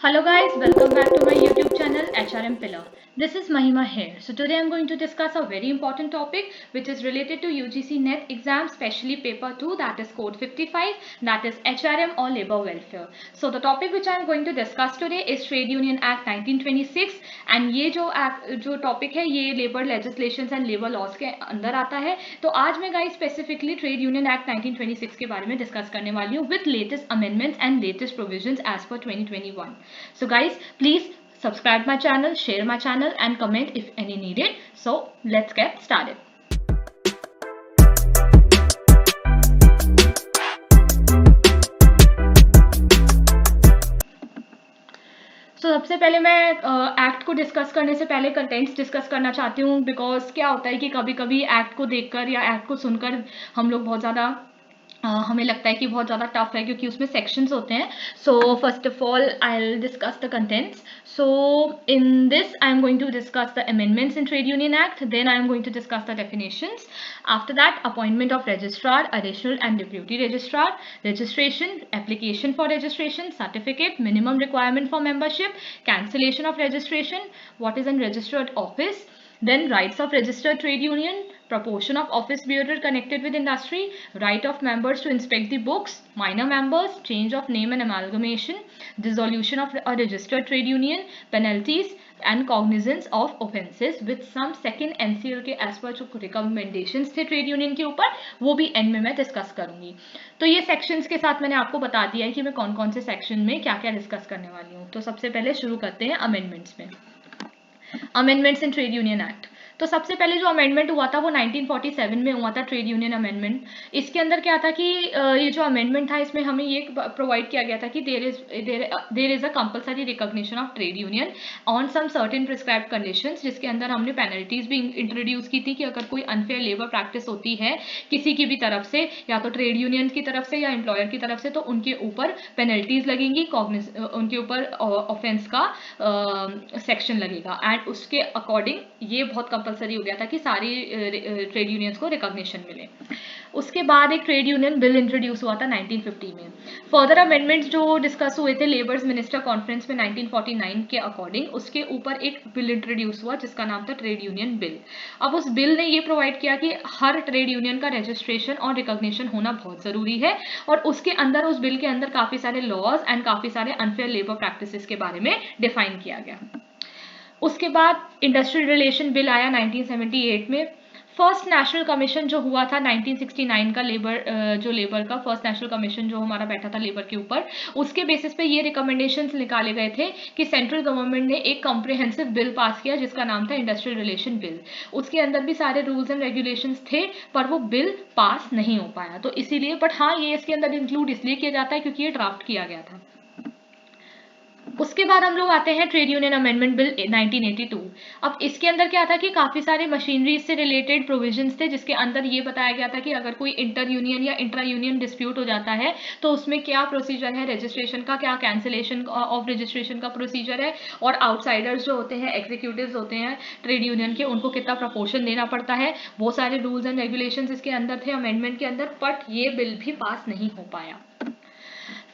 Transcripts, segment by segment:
Hello guys, welcome back to my YouTube channel HRM Pillar. This is Mahima here. So today I'm going to discuss a very important topic which is related to UGC NET exam, especially paper 2, that is code 55, that is HRM or labor welfare. So the topic which I'm going to discuss today is Trade Union Act 1926 and ये जो topic है ये labour legislations and labour laws के अंदर आता है. तो आज मैं guys specifically trade union act 1926 के बारे में डिस्कस करने वाली हूँ with latest amendments and latest provisions as per 2021. So guys, please subscribe my channel, share my channel and comment if any needed. So let's get started. तो सबसे पहले मैं एक्ट को डिस्कस करने से पहले कंटेंट्स डिस्कस करना चाहती हूँ, बिकॉज क्या होता है कि कभी कभी एक्ट को देखकर या एक्ट को सुनकर हम लोग बहुत ज़्यादा हमें लगता है कि बहुत ज़्यादा टफ है क्योंकि उसमें सेक्शंस होते हैं. So first of all I will discuss the contents. So in this I am going to discuss the amendments in trade union act, then I am going to discuss the definitions. After that appointment of registrar, additional and deputy registrar, registration, application for registration, certificate, minimum requirement for membership, cancellation of registration, what is a registered office, then rights of registered trade union, proportion of office bearer connected with industry, right of members to inspect the books, minor members, change of name and amalgamation, dissolution of a registered trade union, penalties and cognizance of offences with some second NCL के as per जो recommendations थे trade union के ऊपर वो भी and में मैं discuss करूंगी. तो ये सेक्शंस के साथ मैंने आपको बता दिया है कि मैं कौन कौन से सेक्शन में क्या क्या डिस्कस करने वाली हूँ. तो सबसे पहले शुरू करते हैं अमेंडमेंट्स में. Amendments in trade union act. तो सबसे पहले जो अमेंडमेंट हुआ था वो 1947 में हुआ था, ट्रेड यूनियन अमेंडमेंट. इसके अंदर क्या था कि ये जो अमेंडमेंट था इसमें हमें ये प्रोवाइड किया गया था कि there is a compulsory recognition of trade union on some certain prescribed conditions, जिसके अंदर हमने पेनल्टीज भी इंट्रोड्यूस की थी कि अगर कोई अनफेयर लेबर प्रैक्टिस होती है किसी की भी तरफ से, या तो ट्रेड यूनियन की तरफ से या एम्प्लॉयर की तरफ से, तो उनके ऊपर पेनल्टीज लगेंगी, उनके ऊपर ऑफेंस का सेक्शन लगेगा. एंड उसके अकॉर्डिंग ये बहुत कंपलसरी हो गया था कि सारी ट्रेड यूनियंस को रिकॉग्निशन मिले. उसके बाद एक ट्रेड यूनियन बिल इंट्रोड्यूस हुआ था 1950 में. फर्दर अमेंडमेंट्स जो डिस्कस हुए थे लेबर्स मिनिस्टर कॉन्फ्रेंस में 1949 के अकॉर्डिंग, उसके ऊपर एक बिल इंट्रोड्यूस हुआ जिसका नाम था ट्रेड यूनियन बिल. अब उस बिल ने ये प्रोवाइड किया कि हर ट्रेड यूनियन का रजिस्ट्रेशन और रिकॉग्निशन होना बहुत जरूरी है, और उसके अंदर उस बिल के अंदर काफी सारे लॉज एंड काफी सारे अनफेयर लेबर प्रैक्टिसेस के बारे में डिफाइन किया गया. उसके बाद इंडस्ट्रियल रिलेशन बिल आया 1978 में. फर्स्ट नेशनल कमीशन जो हुआ था 1969 का लेबर का फर्स्ट नेशनल कमीशन जो हमारा बैठा था लेबर के ऊपर, उसके बेसिस पे ये रिकमेंडेशंस निकाले गए थे कि सेंट्रल गवर्नमेंट ने एक कॉम्प्रिहेंसिव बिल पास किया जिसका नाम था इंडस्ट्रियल रिलेशन बिल. उसके अंदर भी सारे रूल्स एंड रेगुलेशंस थे पर वो बिल पास नहीं हो पाया. तो इसीलिए, बट हाँ ये इसके अंदर इंक्लूड इसलिए किया जाता है क्योंकि ये ड्राफ्ट किया गया था. उसके बाद हम लोग आते हैं ट्रेड यूनियन अमेंडमेंट बिल 1982. अब इसके अंदर क्या था कि काफी सारे मशीनरी से रिलेटेड प्रोविजंस थे जिसके अंदर ये बताया गया था कि अगर कोई इंटर यूनियन या इंट्रा यूनियन डिस्प्यूट हो जाता है तो उसमें क्या प्रोसीजर है रजिस्ट्रेशन का, क्या कैंसिलेशन ऑफ रजिस्ट्रेशन का प्रोसीजर है, और आउटसाइडर्स जो होते हैं, एग्जीक्यूटिव्स होते हैं ट्रेड यूनियन के, उनको कितना प्रपोर्शन देना पड़ता है. वो सारे रूल्स एंड रेगुलेशंस इसके अंदर थे अमेंडमेंट के अंदर, बट ये बिल भी पास नहीं हो पाया.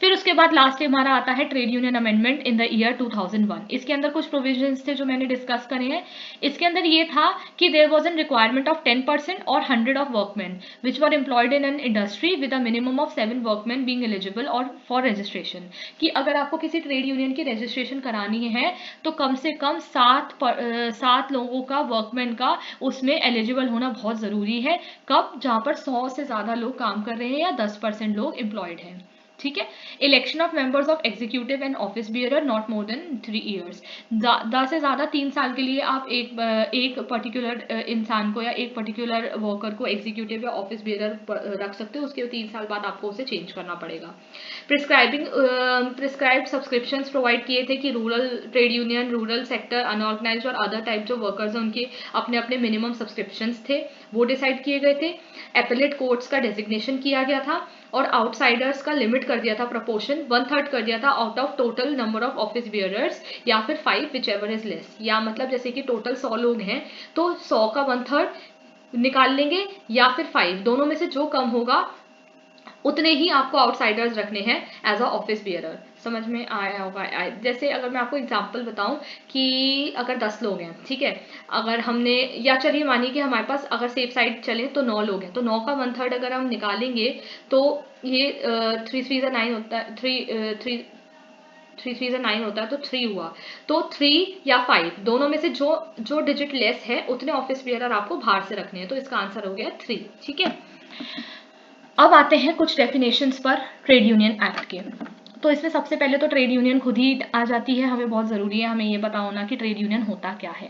फिर उसके बाद लास्ट हमारा आता है trade union amendment in the year 2001. इसके अंदर कुछ प्रोविजंस थे जो मैंने डिस्कस करे हैं. इसके अंदर ये था कि there was an requirement of 10% और 100 of workman which were employed in an industry with a minimum of 7 workman being eligible और फॉर रजिस्ट्रेशन. कि अगर आपको किसी ट्रेड यूनियन की रजिस्ट्रेशन करानी है तो कम से कम 7 लोगों का वर्कमैन का उसमें एलिजिबल होना बहुत जरूरी है. कब? जहां पर 100 से ज्यादा लोग काम कर रहे हैं या 10% लोग एम्प्लॉयड हैं. ठीक है. Election of members of executive and office bearer not more then 3 years. 10 से ज्यादा 3 साल के लिए आप एक पर्टिकुलर इंसान को या एक पर्टिकुलर वर्कर को एग्जीक्यूटिव या ऑफिस बियरर रख सकते हो. उसके 3 साल बाद आपको उसे चेंज करना पड़ेगा. प्रिस्क्राइब्ड सब्सक्रिप्शंस प्रोवाइड किए थे कि rural trade union, rural sector, unorganised और अदर टाइप जो वर्कर्स हैं उनके अपने अपने मिनिमम सब्सक्रिप्शंस थे वो डिसाइड किए गए थे. एपेलेट कोर्ट्स का डेजिग्नेशन किया गया था और आउटसाइडर्स का लिमिट कर दिया था, प्रपोर्शन 1/3 कर दिया था out of total number of office bearers, या फिर 5 विच एवर इज लेस. या मतलब जैसे कि टोटल 100 लोग हैं तो 100 का 1/3 निकाल लेंगे या फिर 5, दोनों में से जो कम होगा उतने ही आपको आउटसाइडर्स रखने हैं एज अ ऑफिस बियरर। समझ में आया होगा? जैसे अगर मैं आपको एग्जांपल बताऊं कि अगर 10 लोग हैं, ठीक है, अगर हमने, या चलिए मानिए कि हमारे पास अगर सेफ साइड चले तो 9 लोग हैं, तो 9 का 1/3 अगर हम निकालेंगे तो ये 3 3 9 होता है, 3 3 9 होता है, तो 3 हुआ। तो 3 या 5 दोनों में से जो जो डिजिट लेस है उतने ऑफिस बियरर आपको बाहर से रखने हैं, तो इसका आंसर हो गया 3। ठीक है, अब आते हैं कुछ डेफिनेशंस पर ट्रेड यूनियन एक्ट के। तो इसमें सबसे पहले तो ट्रेड यूनियन खुद ही आ जाती है, हमें बहुत ज़रूरी है हमें ये पता होना कि ट्रेड यूनियन होता क्या है।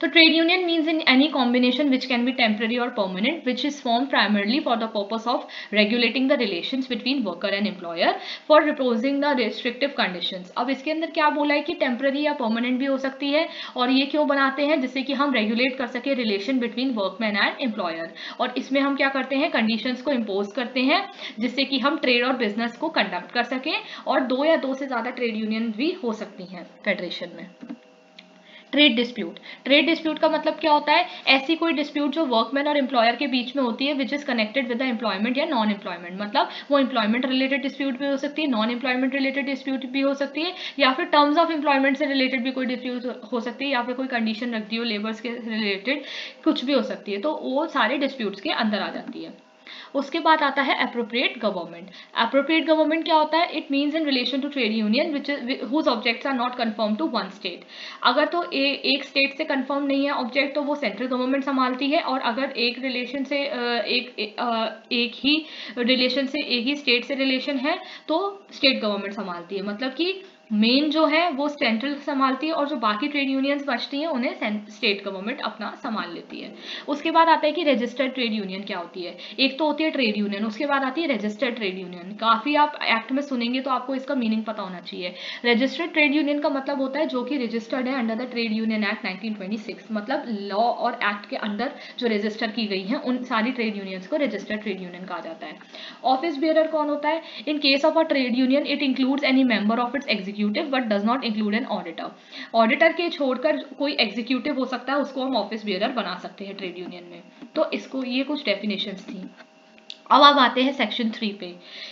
तो trade union means in any combination which can be temporary और permanent which is form primarily for the purpose of regulating the relations between worker and employer for reposing the restrictive conditions. अब इसके अंदर क्या बोला है कि temporary या permanent भी हो सकती है, और ये क्यों बनाते हैं, जिससे कि हम रेगुलेट कर सके relation between workman and employer. और इसमें हम क्या करते हैं, कंडीशंस को इम्पोज करते हैं जिससे कि हम ट्रेड और बिजनेस को कंडक्ट कर सकें, और 2 या 2 से ज़्यादा ट्रेड यूनियन भी हो सकती हैं फेडरेशन में। ट्रेड डिस्प्यूट, ट्रेड डिस्प्यूट का मतलब क्या होता है, ऐसी कोई डिस्प्यूट जो वर्कमैन और एम्प्लॉयर के बीच में होती है विच is connected with the employment या नॉन एम्प्लॉयमेंट। मतलब वो एम्प्लॉयमेंट रिलेटेड डिस्प्यूट भी हो सकती है, नॉन एम्प्लॉयमेंट रिलेटेड डिस्प्यूट भी हो सकती है, या फिर टर्म्स ऑफ एम्प्लॉयमेंट से रिलेटेड भी कोई डिस्प्यूट हो सकती है, या फिर कोई कंडीशन रख दी हो लेबर्स के रिलेटेड, कुछ भी हो सकती है, तो वो सारे डिस्प्यूट्स के अंदर आ जाती है। उसके बाद आता है अप्रोप्रिएट गवर्नमेंट। अप्रोप्रिएट गवर्नमेंट क्या होता है, it means in relation to trade union which whose objects are not confirm to one state. अगर तो एक स्टेट से कन्फर्म नहीं है ऑब्जेक्ट तो वो सेंट्रल गवर्नमेंट संभालती है, और अगर एक रिलेशन से एक ही रिलेशन से एक ही स्टेट से रिलेशन है तो स्टेट गवर्नमेंट संभालती है। मतलब कि मेन जो है वो सेंट्रल संभालती है, और जो बाकी ट्रेड यूनियंस बचती हैं उन्हें स्टेट गवर्नमेंट अपना संभाल लेती है। उसके बाद आता है कि रजिस्टर्ड ट्रेड यूनियन क्या होती है। एक तो होती है ट्रेड यूनियन, उसके बाद आती है रजिस्टर्ड ट्रेड यूनियन। काफी आप एक्ट में सुनेंगे तो आपको इसका मीनिंग पता होना चाहिए। रजिस्टर्ड ट्रेड यूनियन का मतलब होता है जो कि रजिस्टर्ड है under the trade union act 1926। मतलब लॉ और एक्ट के अंदर जो रजिस्टर की गई है उन सारी ट्रेड यूनियंस को रजिस्टर्ड ट्रेड यूनियन कहा जाता है। ऑफिस बियरर कौन होता है, in case of a trade union it includes any member of its executive but does not include an auditor. Auditor के छोड़कर कोई एग्जीक्यूटिव हो सकता है, उसको हम ऑफिस बियरर बना सकते हैं ट्रेड यूनियन में। तो इसको, ये कुछ डेफिनेशंस थी। अब आते हैं सेक्शन 3 पे।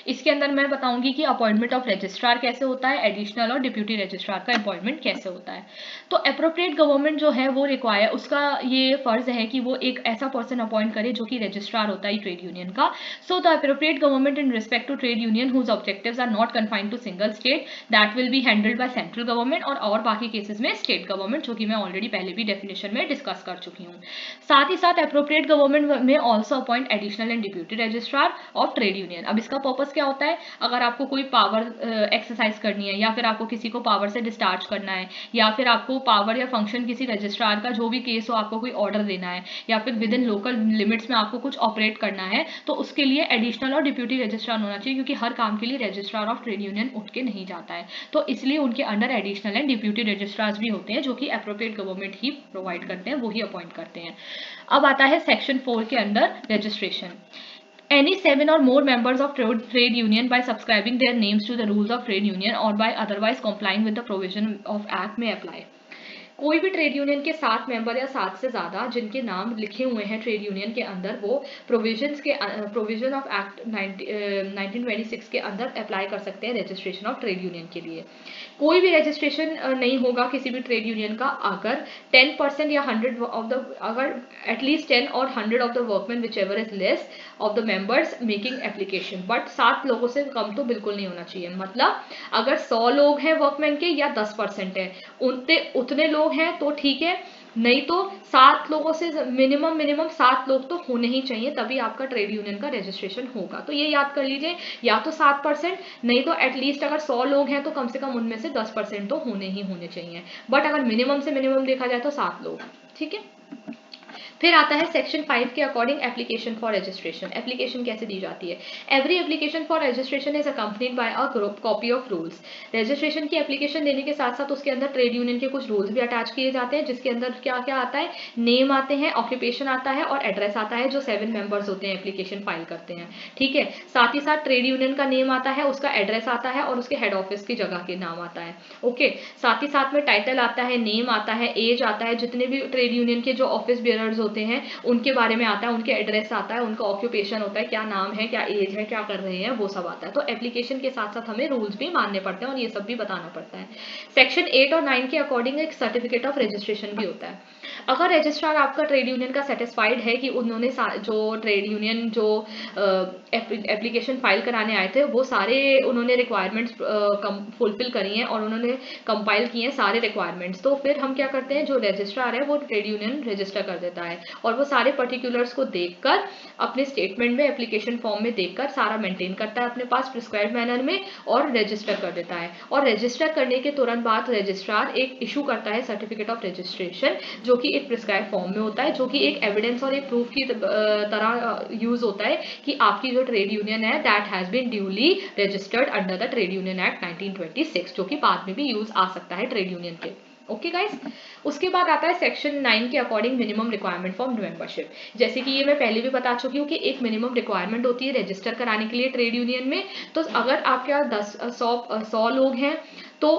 इसके अंदर मैं बताऊंगी कि अपॉइंटमेंट ऑफ रजिस्ट्रार कैसे होता है, एडिशनल और डिप्यूटी रजिस्ट्रार का अपॉइंटमेंट कैसे होता है। तो अप्रोप्रिएट गवर्नमेंट जो है वो रिक्वायर, उसका ये फर्ज है कि वो एक ऐसा पर्सन अपॉइंट करे जो कि रजिस्ट्रार होता है ट्रेड यूनियन का। So the appropriate government in respect to trade union whose objectives are not confined to single state that will be handled by central government, और बाकी केसेस में स्टेट गवर्नमेंट, जो कि मैं ऑलरेडी पहले भी डेफिनेशन में डिस्कस कर चुकी हूँ। साथ ही साथ अप्रोप्रिएट गवर्नमेंट में also appoint additional and deputy registrar of trade union. अब इसका पर्पस क्या होता है, अगर आपको कोई पावर एक्सरसाइज करनी है, या फिर आपको किसी को पावर से डिस्चार्ज करना है, या फिर आपको पावर या फंक्शन किसी रजिस्ट्रार का जो भी केस हो आपको कोई ऑर्डर देना है, या फिर विद इन लोकल लिमिट्स में आपको कुछ ऑपरेट करना है, तो उसके लिए एडिशनल और डिप्यूटी रजिस्ट्रार होना चाहिए, क्योंकि हर काम के लिए रजिस्ट्रार ऑफ ट्रेड यूनियन उठ के नहीं जाता है। तो इसलिए उनके under additional and deputy registrars भी होते हैं, जो कि अप्रोप्रिएट गवर्नमेंट ही प्रोवाइड करते हैं, वही अपॉइंट करते हैं। अब आता है सेक्शन 4 के अंदर registration. Any 7 or more members of trade union by subscribing their names to the rules of trade union or by otherwise complying with the provision of act may apply। कोई भी trade union के 7 member या 7 से ज़्यादा जिनके नाम लिखे हुए हैं ट्रेड यूनियन के अंदर, वो प्रोविजन ऑफ एक्ट 1926 के अंदर अप्लाई कर सकते हैं रजिस्ट्रेशन ऑफ ट्रेड यूनियन के लिए। कोई भी रजिस्ट्रेशन नहीं होगा किसी भी ट्रेड यूनियन का अगर 10% या 100 ऑफ द, अगर एटलीस्ट 10 और 100 of the workman which ever is less of the members making application. But 7 लोगों से कम तो बिल्कुल नहीं होना चाहिए। मतलब अगर 100 लोग हैं वर्कमैन के या 10% है, उतने लोग हैं तो ठीक है, नहीं तो 7 लोगों से मिनिमम 7 लोग तो होने ही चाहिए, तभी आपका ट्रेड यूनियन का रजिस्ट्रेशन होगा। तो ये याद कर लीजिए, या तो 7%, नहीं तो एटलीस्ट अगर 100 लोग हैं तो कम से कम उनमें से 10% तो होने ही होने चाहिए। बट अगर मिनिमम से मिनिमम देखा जाए तो 7 लोग, ठीक है। फिर आता है सेक्शन 5 के according application for registration. Application कैसे दी जाती है, every application for registration is accompanied by a copy of rules. Registration की एप्लीकेशन देने के साथ साथ उसके अंदर ट्रेड यूनियन के कुछ रूल्स भी अटैच किए जाते हैं, जिसके अंदर क्या क्या आता है, नेम आते हैं, ऑक्यूपेशन आता है और एड्रेस आता है, जो 7 मेंबर्स होते हैं एप्लीकेशन फाइल करते हैं, ठीक है। साथ ही साथ ट्रेड यूनियन का नेम आता है, उसका एड्रेस आता है और उसके हेड ऑफिस की जगह के नाम आता है, ओके। साथ ही साथ में टाइटल आता है, नेम आता है, एज आता है, जितने भी ट्रेड यूनियन के जो ऑफिस बियरर्स होते हैं उनके बारे में आता है, उनके एड्रेस आता है, उनका ऑक्यूपेशन होता है, क्या नाम है, क्या एज है, क्या कर रहे हैं, वो सब आता है। तो एप्लीकेशन के साथ साथ हमें रूल्स भी मानने पड़ते हैं और ये सब भी बताना पड़ता है। सेक्शन 8 और 9 के अकॉर्डिंग एक सर्टिफिकेट ऑफ रजिस्ट्रेशन भी होता है। अगर रजिस्ट्रार आपका ट्रेड यूनियन का सेटिस्फाइड है कि उन्होंने जो ट्रेड यूनियन जो एप्लीकेशन फाइल कराने आए थे वो सारे उन्होंने रिक्वायरमेंट्स फुलफिल करी हैं और उन्होंने कंपाइल किए हैं सारे रिक्वायरमेंट्स, तो फिर हम क्या करते हैं, जो रजिस्ट्रार है वो ट्रेड यूनियन रजिस्टर कर देता है और वो सारे पर्टिकुलर्स को देखकर अपने स्टेटमेंट में एप्लीकेशन फॉर्म में देखकर सारा मेंटेन करता है अपने पास प्रिस्क्राइब मैनर में और रजिस्टर कर देता है। और रजिस्टर करने के तुरंत बाद रजिस्ट्रार एक इशू करता है सर्टिफिकेट ऑफ रजिस्ट्रेशन, जो कि एक प्रिस्क्राइब फॉर्म में होता है, जो कि एक एविडेंस और एक प्रूफ की तरह यूज होता है कि आपकी जो ट्रेड यूनियन है that has been duly registered under the trade union act 1926, जो कि बाद में भी यूज आ सकता है ट्रेड यूनियन के। ओके गाइस, उसके बाद आता है सेक्शन 9 के according minimum requirement for membership. जैसे कि ये मैं पहले भी बता चुकी हूँ कि एक मिनिमम रिक्वायरमेंट होती है रजिस्टर कराने के लिए ट्रेड यूनियन में। तो अगर आपके यहाँ 100 लोग हैं तो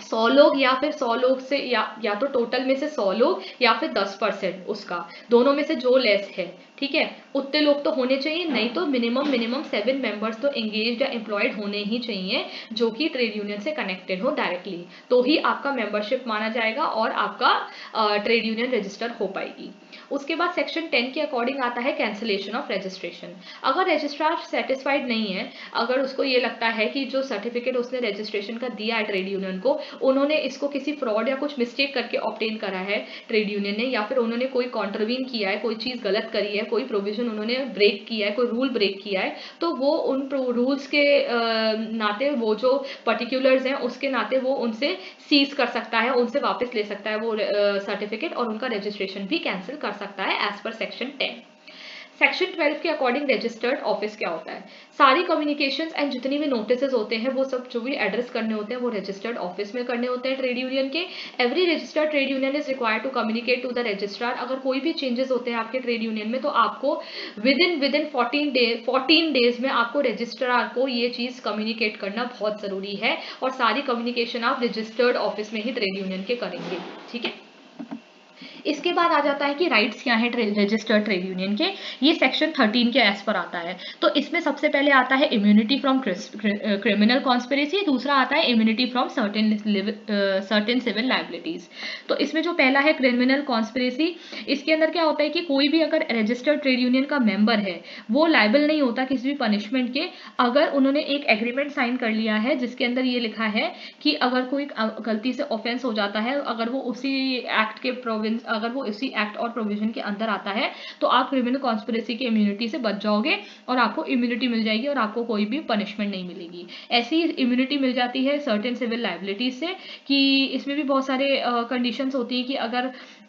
100 लोग या फिर 100 लोग से या तो टोटल में से 100 लोग या फिर 10% उसका, दोनों में से जो लेस है, ठीक है, उतने लोग तो होने चाहिए। नहीं तो मिनिमम 7 मेंबर्स तो एंगेज्ड या एम्प्लॉयड होने ही चाहिए जो कि ट्रेड यूनियन से कनेक्टेड हो डायरेक्टली, तो ही आपका मेंबरशिप माना जाएगा और आपका ट्रेड यूनियन रजिस्टर हो पाएगी। उसके बाद सेक्शन 10 के अकॉर्डिंग आता है कैंसिलेशन ऑफ रजिस्ट्रेशन। अगर रजिस्ट्रार सेटिस्फाइड नहीं है, अगर उसको ये लगता है कि जो सर्टिफिकेट उसने रजिस्ट्रेशन का दिया है ट्रेड यूनियन को, उन्होंने इसको किसी फ्रॉड या कुछ मिस्टेक करके ऑब्टेन करा है ट्रेड यूनियन ने, या फिर उन्होंने कोई कॉन्ट्रवीन किया है, कोई चीज गलत करी है, कोई प्रोविजन उन्होंने ब्रेक किया है, कोई रूल ब्रेक किया है, तो वो उन रूल्स के नाते, वो जो पर्टिकुलर्स हैं उसके नाते वो उनसे सीज कर सकता है, उनसे वापस ले सकता है वो सर्टिफिकेट और उनका रजिस्ट्रेशन भी कैंसिल कर सकता है एज पर सेक्शन 10। सेक्शन 12 के अकॉर्डिंग रजिस्टर्ड ऑफिस क्या होता है? सारी कम्युनिकेशंस एंड जितनी भी नोटिस होते हैं वो सब जो भी एड्रेस करने होते हैं वो रजिस्टर्ड ऑफिस में करने होते हैं ट्रेड यूनियन के। Every registered trade union is required to communicate to the registrar. अगर कोई भी चेंजेस होते हैं आपके ट्रेड यूनियन में तो आपको विद इन 14 डेज में आपको रजिस्ट्रार को ये चीज कम्युनिकेट करना बहुत जरूरी है, और सारी कम्युनिकेशन आप रजिस्टर्ड ऑफिस में ही ट्रेड यूनियन के करेंगे, ठीक है। इसके बाद आ जाता है कि राइट्स क्या है रजिस्टर्ड ट्रेड यूनियन के। ये सेक्शन 13 के एस पर आता है। तो इसमें सबसे पहले आता है इम्यूनिटी फ्रॉम क्रिमिनल कॉन्स्पिरेसी, दूसरा आता है immunity from certain civil liabilities. तो इसमें जो पहला है क्रिमिनल कॉन्स्पिरेसी, इसके अंदर क्या होता है कि कोई भी अगर रजिस्टर्ड ट्रेड यूनियन का मेंबर है वो लाइबल नहीं होता किसी भी पनिशमेंट के, अगर उन्होंने एक एग्रीमेंट साइन कर लिया है जिसके अंदर ये लिखा है कि अगर कोई गलती से ऑफेंस हो जाता है, अगर वो उसी एक्ट के प्रोविंस अगर वो इसी एक्ट और प्रोविजन के अंदर आता है तो आप क्रिमिनल कॉन्स्पिरेसी की इम्यूनिटी से बच जाओगे और आपको इम्यूनिटी मिल जाएगी और आपको कोई भी पनिशमेंट नहीं मिलेगी। ऐसी इम्यूनिटी मिल जाती है सर्टेन सिविल लाइबिलिटीज से, कि इसमें भी बहुत सारे कंडीशंस होती हैं कि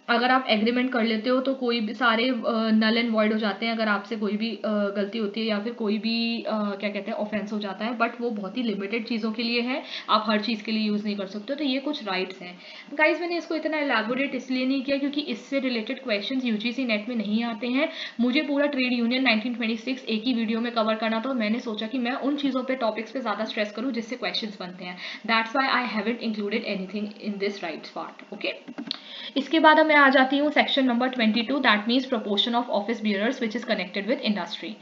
अगर आप एग्रीमेंट कर लेते हो तो कोई भी सारे नल एंड वॉइड हो जाते हैं अगर आपसे कोई भी गलती होती है या फिर कोई भी क्या कहते हैं ऑफेंस हो जाता है, बट वो बहुत ही लिमिटेड चीज़ों के लिए है, आप हर चीज़ के लिए यूज़ नहीं कर सकते। तो ये कुछ राइट्स हैं गाइज। मैंने इसको इतना एलैबोरेट इसलिए नहीं किया क्योंकि इससे रिलेटेड क्वेश्चंस यूजीसी नेट में नहीं आते हैं। मुझे पूरा ट्रेड यूनियन 1926 एक ही वीडियो में कवर करना था, मैंने सोचा कि मैं उन चीज़ों पे टॉपिक्स पे ज़्यादा स्ट्रेस करूँ जिससे क्वेश्चंस बनते हैं। That's why I haven't included anything in this rights part. Okay, इसके बाद मैं आ जाती हूँ section number 22, that means proportion of office bearers which is connected with industry.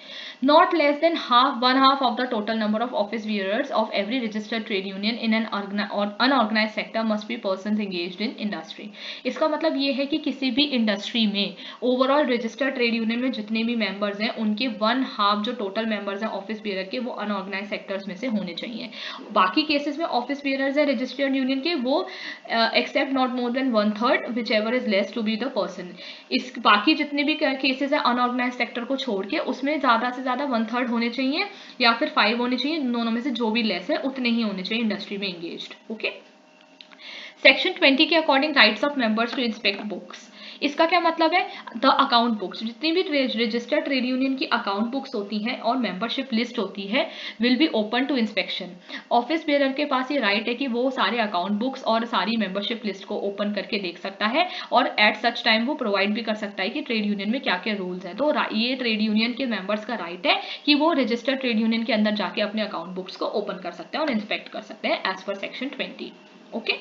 Not less than one half of the total number of office bearers of every registered trade union in an unorganised sector must be persons engaged in industry. इसका मतलब ये है कि किसी भी industry में overall registered trade union में जितने भी मेंबर्स हैं उनके 1/2 जो टोटल मेंबर्स हैं ऑफिस बियरर के वो अनऑर्गेनाइज सेक्टर्स में से होने चाहिए। बाकी केसेस में ऑफिस बियरर्स है रजिस्टर्ड यूनियन के वो except not more than 1/3 whichever is less to be the person। इस बाकी जितने भी केसेस है अनऑर्गेनाइज सेक्टर को छोड़ के उसमें ज्यादा से ज्यादा 1/3 होने चाहिए या फिर 5 होने चाहिए, दोनों में से जो भी लेस है उतने ही होने चाहिए इंडस्ट्री में एंगेज्ड। ओके, सेक्शन 20 के according rights of members to inspect books. इसका क्या मतलब है? द अकाउंट बुक्स, जितनी भी रजिस्टर्ड ट्रेड यूनियन की अकाउंट बुक्स होती हैं और मेंबरशिप लिस्ट होती है will be open to inspection. Office bearer के पास ये राइट है कि वो सारे अकाउंट बुक्स और सारी मेंबरशिप लिस्ट को ओपन करके देख सकता है और एट सच टाइम वो प्रोवाइड भी कर सकता है कि ट्रेड यूनियन में क्या क्या रूल्स हैं। तो ये ट्रेड यूनियन के मेंबर्स का राइट है कि वो रजिस्टर्ड ट्रेड यूनियन के अंदर जाके अपने अकाउंट बुक्स को ओपन कर सकते हैं और इंस्पेक्ट कर सकते हैं एज पर सेक्शन 20। ओके,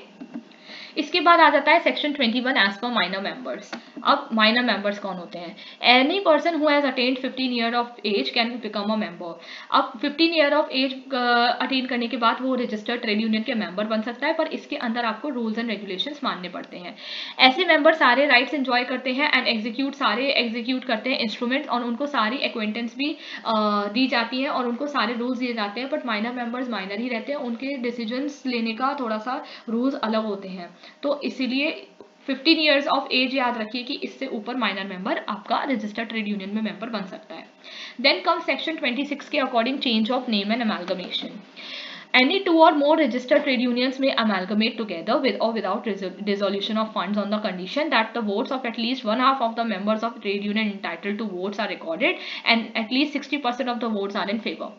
इसके बाद आ जाता है सेक्शन 21 एज पर माइनर मेंबर्स। अब माइनर मेंबर्स कौन होते हैं? Any person who has attained 15 year of age can become a member. अब 15 ईयर ऑफ एज अटेन करने के बाद वो रजिस्टर्ड ट्रेड यूनियन के मेंबर बन सकता है, पर इसके अंदर आपको रूल्स एंड रेगुलेशंस मानने पड़ते हैं। ऐसे मेंबर सारे राइट्स एंजॉय करते हैं एंड एग्जीक्यूट करते हैं इंस्ट्रूमेंट्स, और उनको सारी एक्वेंटेंस भी दी जाती है और उनको सारे रूल्स दिए जाते हैं। बट माइनर मेंबर्स माइनर ही रहते हैं, उनके डिसीजंस लेने का थोड़ा सा रूल्स अलग होते हैं। तो इसीलिए 15 ईयर्स ऑफ एज याद रखिए कि इससे ऊपर माइनर मेंबर आपका रजिस्टर्ड ट्रेड यूनियन में मेंबर बन सकता है। देन कम सेक्शन 26 के according change of name and amalgamation. Any two or more registered trade unions may amalgamate together with or without dissolution of funds on the condition that the votes of at least one half of the members of trade union entitled to votes are recorded and at least 60% of the votes are in favor.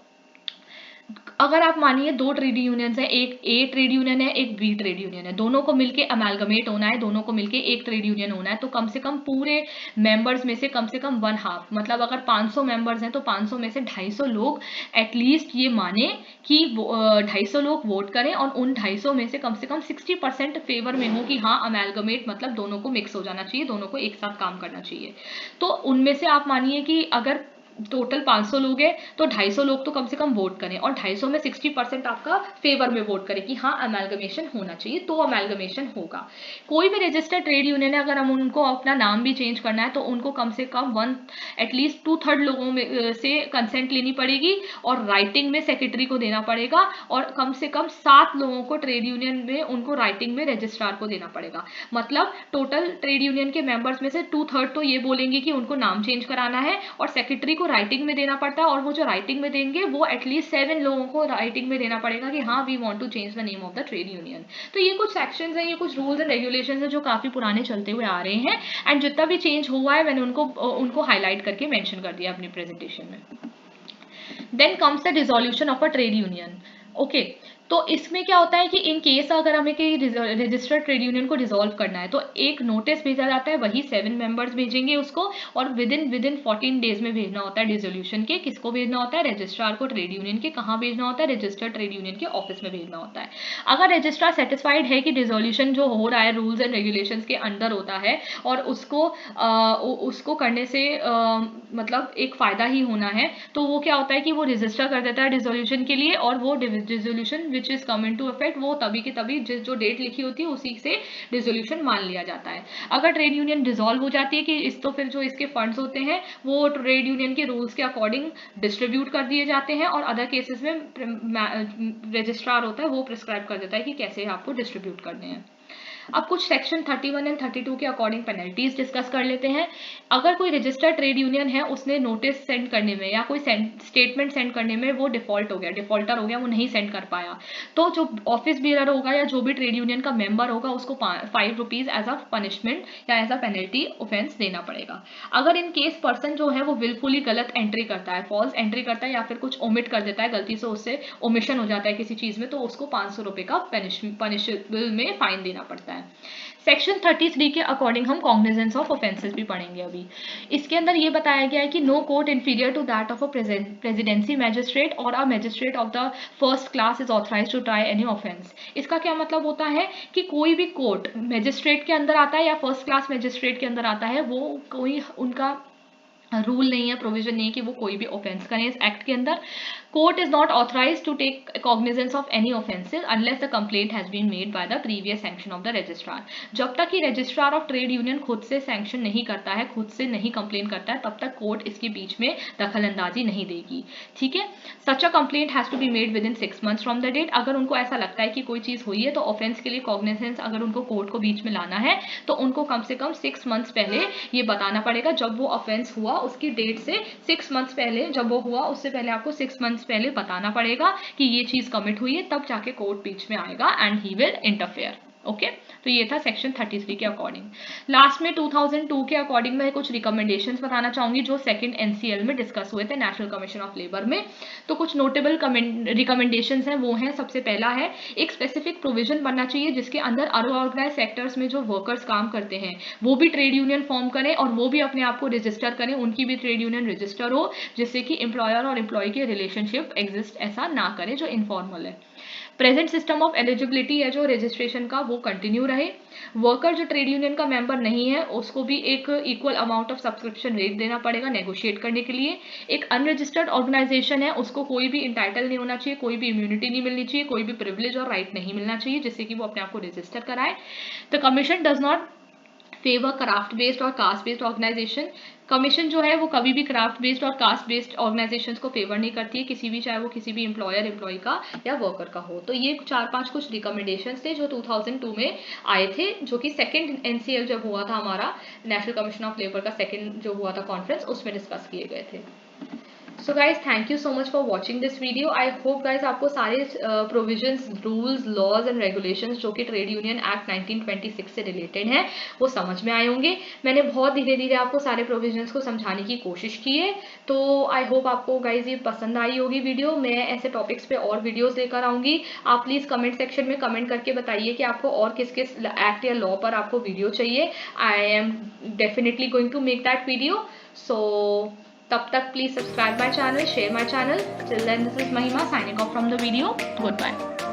अगर आप मानिए दो trade unions है, एक ए trade union है, एक B trade union है, दोनों को मिलके अमेलगमेट होना है, दोनों को मिलके एक ट्रेड यूनियन होना है, तो कम से कम पूरे मेंबर्स में से कम 1/2, मतलब अगर 500 मेंबर्स हैं तो 500 में से 250 लोग एटलीस्ट ये माने कि 250 लोग वोट करें और उन 250 में से कम 60% फेवर में हो कि हाँ अमेलगमेट मतलब दोनों को मिक्स हो जाना चाहिए, दोनों को एक साथ काम करना चाहिए। तो उनमें से आप मानिए कि अगर टोटल 500 लोग हैं तो 250 लोग तो कम से कम वोट करें और 250 में 60% आपका फेवर में वोट करें कि हाँ अमेलगमेशन होना चाहिए, तो अमेलगमेशन होगा। कोई भी रजिस्टर्ड ट्रेड यूनियन है, अगर हम उनको अपना नाम भी चेंज करना है तो उनको कम से कम एटलीस्ट 2/3 लोगों में से कंसेंट लेनी पड़ेगी और राइटिंग में सेक्रेटरी को देना पड़ेगा, और कम से कम 7 लोगों को ट्रेड यूनियन में उनको राइटिंग में रजिस्ट्रार को देना पड़ेगा। मतलब टोटल ट्रेड यूनियन के मेंबर्स में से 2/3 तो ये बोलेंगे कि उनको नाम चेंज कराना है और सेक्रेटरी को राइटिंग में देना पड़ता है, और वो जो राइटिंग में देंगे वो एटलीस्ट 7 लोगों को राइटिंग में देना पड़ेगा कि हाँ we want to change the name of the trade union. तो ये कुछ सेक्शंस हैं, ये कुछ रूल्स एंड रेगुलेशंस हैं जो काफी पुराने चलते हुए आ रहे हैं, एंड जितना भी चेंज हुआ है मैंने उनको हाईलाइट करके मेंशन कर दिया अपनी प्रेजेंटेशन में। Then comes the dissolution of a trade union. Okay, तो इसमें क्या होता है कि इन केस अगर हमें कहीं रजिस्टर्ड ट्रेड यूनियन को डिसॉल्व करना है तो एक नोटिस भेजा जाता है, वही 7 मेंबर्स भेजेंगे उसको, और विद इन 14 डेज में भेजना होता है डिसोल्यूशन के। किसको भेजना होता है? रजिस्ट्रार को ट्रेड यूनियन के। कहाँ भेजना होता है? रजिस्टर्ड ट्रेड यूनियन के ऑफिस में भेजना होता है। अगर रजिस्ट्रार सेटिस्फाइड है कि डिसोल्यूशन जो हो रहा है रूल्स एंड रेगुलेशंस के अंदर होता है और उसको करने से मतलब एक फायदा ही होना है, तो वो क्या होता है कि वो रजिस्टर कर देता है डिसोल्यूशन के लिए, और वो dissolution which is come into effect वो तभी के तभी जो डेट लिखी होती है उसी से डिसोल्यूशन मान लिया जाता है। अगर ट्रेड यूनियन डिसॉल्व हो जाती है कि इस तो फिर जो इसके फंड्स होते हैं वो ट्रेड यूनियन के रूल्स के अकॉर्डिंग डिस्ट्रीब्यूट कर दिए जाते हैं, और अदर केसेस में रजिस्ट्रार होता है वो प्रिस्क्राइब कर देता है कि कैसे आपको डिस्ट्रीब्यूट करने हैं। अब कुछ सेक्शन 31 एंड 32 के अकॉर्डिंग पेनल्टीज डिस्कस कर लेते हैं। अगर कोई रजिस्टर्ड ट्रेड यूनियन है, उसने नोटिस सेंड करने में या कोई स्टेटमेंट सेंड करने में वो डिफॉल्टर हो गया, वो नहीं सेंड कर पाया, तो जो ऑफिस बीरर होगा या जो भी ट्रेड यूनियन का मेंबर होगा उसको 5 रुपीज एज अ पनिशमेंट या एज अ पेनल्टी ऑफेंस देना पड़ेगा। अगर इन केस पर्सन जो है वो विलफुली गलत एंट्री करता है, फॉल्स एंट्री करता है या फिर कुछ ओमिट कर देता है, गलती से उससे ओमिशन हो जाता है किसी चीज में, तो उसको 500 रुपए का पनिशेबल में फाइन देना पड़ता है। सेक्शन 33 के अकॉर्डिंग हम कॉग्निजेंस ऑफ ऑफेंसेस भी पढ़ेंगे अभी। इसके अंदर ये बताया गया है कि no court inferior to that of a presidency magistrate और a magistrate of the first class is authorised to try any offence. इसका क्या मतलब होता है कि कोई भी कोर्ट मैजिस्ट्रेट के अंदर आता है या फर्स्ट क्लास मैजिस्ट्रेट के अंदर आता है, वो कोई उनका रूल नहीं है, प्रोविजन नहीं है कि वो कोई भी ऑफेंस करें इस एक्ट के अंदर। Court is not authorised to take cognizance of any offences unless the complaint has been made by the previous sanction of the registrar. जब तक कि रजिस्ट्रार ऑफ ट्रेड यूनियन खुद से सैंक्शन नहीं करता है, खुद से नहीं कंप्लेन करता है, तब तक कोर्ट इसके बीच में दखल अंदाजी नहीं देगी। ठीक है, such a complaint has to be made within 6 months from the date. अगर उनको ऐसा लगता है कि कोई चीज हुई है तो ऑफेंस के लिए कॉग्निजेंस अगर उनको कोर्ट को बीच में लाना है तो उनको कम से कम 6 months पहले ये बताना पड़ेगा। जब वो ऑफेंस हुआ उसकी डेट से 6 months पहले, जब वो हुआ उससे पहले आपको 6 months पहले बताना पड़ेगा कि ये चीज कमिट हुई है, तब जाके कोर्ट बीच में आएगा and he will interfere. Okay, तो ये था सेक्शन 33 के अकॉर्डिंग। लास्ट में 2002 के अकॉर्डिंग मैं कुछ रिकमेंडेशंस बताना चाहूंगी जो सेकंड एनसीएल में डिस्कस हुए थे, नेशनल कमीशन ऑफ लेबर में। तो कुछ नोटेबल रिकमेंडेशंस हैं, वो हैं, सबसे पहला है एक स्पेसिफिक प्रोविजन बनना चाहिए जिसके अंदर अनऑर्गेनाइज सेक्टर्स में जो वर्कर्स काम करते हैं वो भी ट्रेड यूनियन फॉर्म करें और वो भी अपने आप को रजिस्टर करें, उनकी भी ट्रेड यूनियन रजिस्टर हो, जिससे कि एम्प्लॉयर और एम्प्लॉय के रिलेशनशिप एग्जिस्ट ऐसा ना करे जो इनफॉर्मल है। प्रेजेंट सिस्टम ऑफ एलिजिबिलिटी है जो रजिस्ट्रेशन का वो कंटिन्यू रहे। वर्कर जो ट्रेड यूनियन का मेंबर नहीं है उसको भी एक equal amount of subscription rate देना पड़ेगा नेगोशिएट करने के लिए। एक अनरजिस्टर्ड ऑर्गेनाइजेशन है उसको कोई भी इंटाइटल नहीं होना चाहिए, कोई भी इम्यूनिटी नहीं मिलनी चाहिए, कोई भी प्रिविलेज और राइट नहीं मिलना चाहिए जिससे कि वो अपने आप को रजिस्टर कराए। The commission does not favour craft based और कास्ट बेस्ड ऑर्गेनाइजेशन। कमीशन जो है वो कभी भी क्राफ्ट बेस्ड और कास्ट बेस्ड ऑर्गेनाइजेशंस को फेवर नहीं करती है, किसी भी, चाहे वो किसी भी एम्प्लॉयर एम्प्लॉय का या वर्कर का हो। तो ये 4-5 कुछ रिकमेंडेशंस थे जो 2002 में आए थे, जो कि सेकंड एनसीएल जब हुआ था हमारा, नेशनल कमीशन ऑफ लेबर का सेकंड जो हुआ था कॉन्फ्रेंस, उसमें डिस्कस किए गए थे। So guys thank you so much for watching this video. I hope guys आपको सारे provisions, rules, laws and regulations जो कि ट्रेड यूनियन एक्ट 1926 से रिलेटेड हैं वो समझ में आए होंगे। मैंने बहुत धीरे धीरे आपको सारे प्रोविजंस को समझाने की कोशिश की है, तो आई होप आपको गाइज ये पसंद आई होगी वीडियो। मैं ऐसे टॉपिक्स पे और वीडियोस लेकर आऊंगी। आप प्लीज़ कमेंट सेक्शन में कमेंट करके बताइए कि आपको और किस किस एक्ट या लॉ पर आपको वीडियो चाहिए। I am definitely going to make that video. So तब तक please subscribe my channel, share my channel. Till then, this is Mahima signing off from the video. Goodbye.